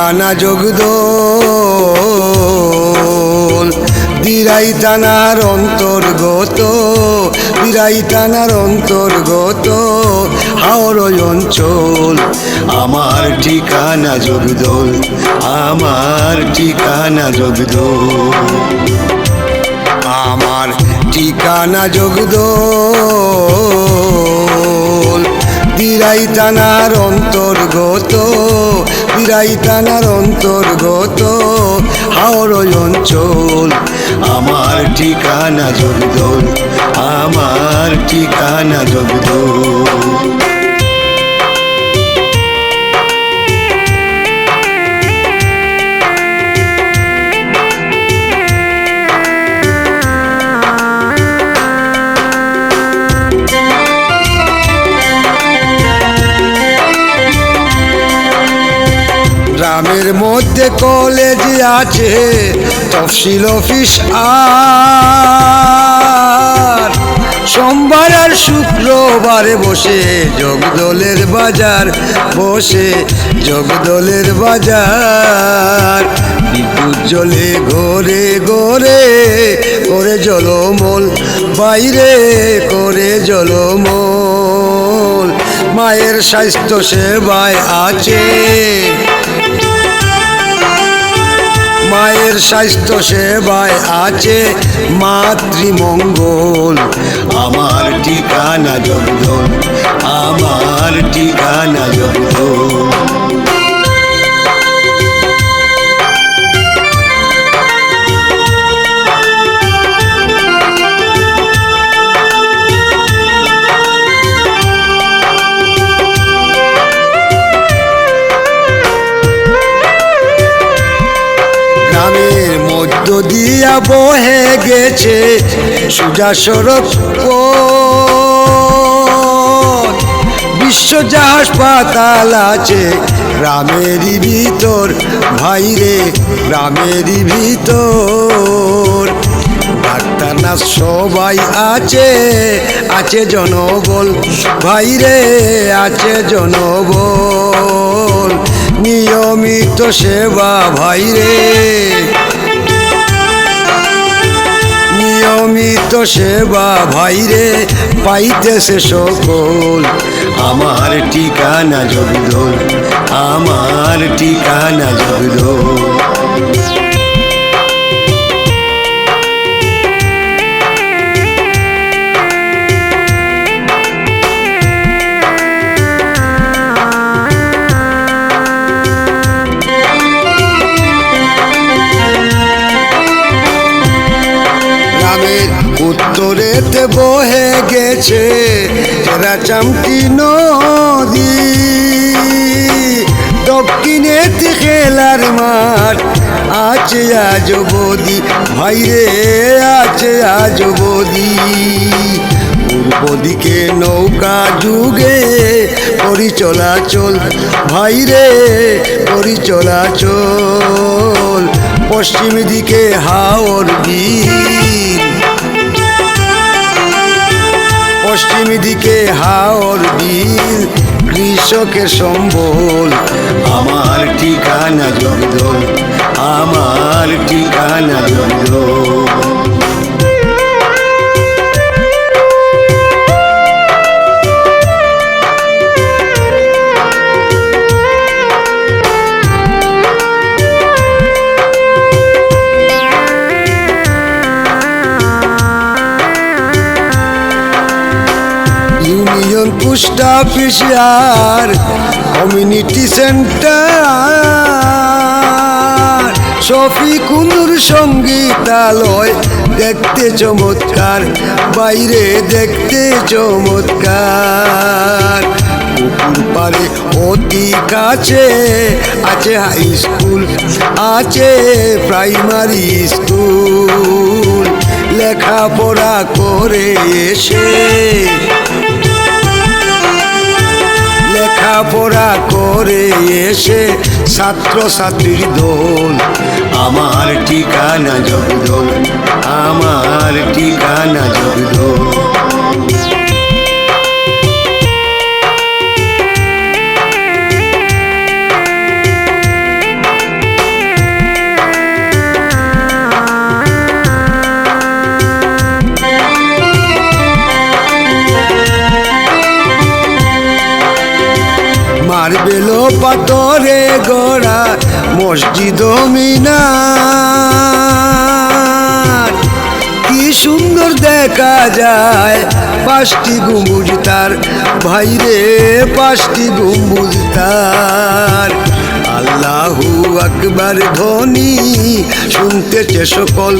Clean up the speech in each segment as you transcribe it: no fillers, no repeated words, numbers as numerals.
ঠিকানা জগদল দিরাই থানার অন্তর্গত, দিরাই থানার অন্তর্গত হাওড় অঞ্চল। আমার ঠিকানা জগদল, আমার ঠিকানা জগদল, আমার ঠিকানা জগদল দিরাই থানার অন্তর্গত, দিরাই থানার অন্তর্গত হাওড় অঞ্চল। আমার ঠিকানা জগদল, আমার ঠিকানা জগদল। গ্রামের মধ্যে কলেজ আছে, তফসিল অফিস আর সোমবার আর শুক্রবারে বসে জগদলের বাজার, বসে জগদলের বাজার। বিদ্যুৎ জ্বলে ঘরে ঘরে করে জলমল, বাইরে করে জলমল। মায়ের স্বাস্থ্য সেবায় আছে, মায়ের স্বাস্থ্য সেবায় আছে মাতৃমঙ্গল। আমার ঠিকানা জগদল, আমার ঠিকানা জগদল। গ্রামের মধ্য দিয়া বহে গেছে সোজা সড়ক পথ, বিশ্ব হাসপাতাল আছে গ্রামেরই ভিতর, ভাইরে গ্রামেরই ভিতর। ডাক্তার নার্স সবাই আছে, আছে জনবল, ভাইরে আছে জনবল। নিয়মিত সেবা ভাইরে, নিয়মিত সেবা ভাইরে পাইতেছে সকল। আমার ঠিকানা জগদল, আমার ঠিকানা জগদল। উত্তরেতে বহে গেছে রাচামতি নদী, দক্ষিণেতে খেলার মাঠ আছে আজ বদি, ভাইরে আছে আজ বদি। পূর্ব দিকে নৌকা যুগে করি চলাচল, ভাইরে করি চলাচল। পশ্চিম দিকে হাওর বিল, পশ্চিম দিকে হাওর বিল কৃষকের সম্বল। আমার ঠিকানা জগদল, আমার ঠিকানা জগদল। ইউনিয়ন পোস্ট অফিস আর কমিউনিটি সেন্টার, শফিকুন্দুর সঙ্গীতালয় দেখতে চমৎকার, বাইরে দেখতে চমৎকার। পুকুর পাড়ে অতি কাছে আছে হাই স্কুল, আছে প্রাইমারি স্কুল। লেখাপড়া করে এসে, লেখাপড়া করে এসে ছাত্রছাত্রীর দল। আমার ঠিকানা জগদল, আমার ঠিকানা জগদল। মার্বেল পাথরে গড়া মসজিদ মিনার কি সুন্দর দেখা যায় পাঁচটি গম্বুজ তার ভাইরে পাঁচটি গম্বুজ তার আল্লাহু আকবার ধ্বনি শুনতেছে সকল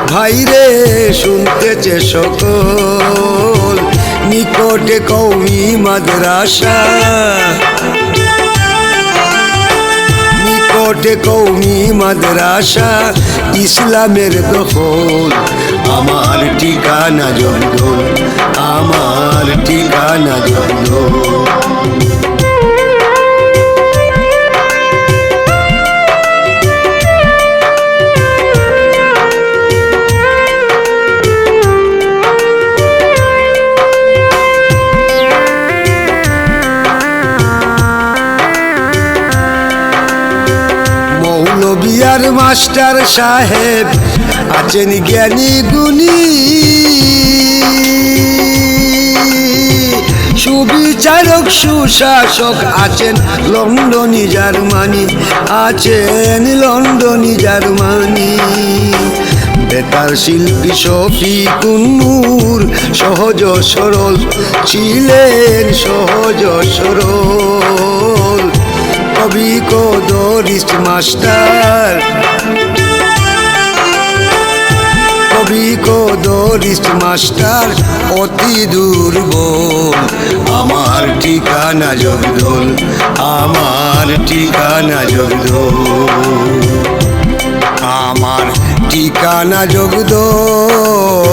ভাইরে শুনতেছে সকল নিকটে কওমি মাদ্রাসা নিকটে কওমি মাদ্রাসা ইসলামের দখল আমার ঠিকানা জঙ্গল আমার ঠিকানা জঙ্গল মৌলভিয়ার মাস্টার সাহেব আছেন জ্ঞানী গুণী সুবিচারক সুশাসক আছেন লন্ডনী জার্মানি আছেন লন্ডনী জার্মানি বেতার শিল্পী শফিকুন নূর সহজ সরল ছিলেন সহজ সরল কবি কদরিস্ট মাস্টার কবি কদরিস্ট মাস্টার অতি দুর্বল আমার ঠিকানা জগদল আমার ঠিকানা জগদল আমার ঠিকানা জগদল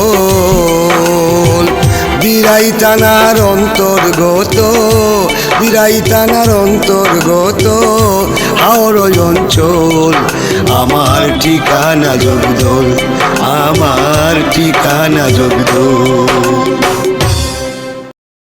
বিরাই থানার অন্তর্গত বিরাই থানার অন্তর্গত হাওড় অঞ্চল আমার ঠিকানা জগদল আমার ঠিকানা জগদল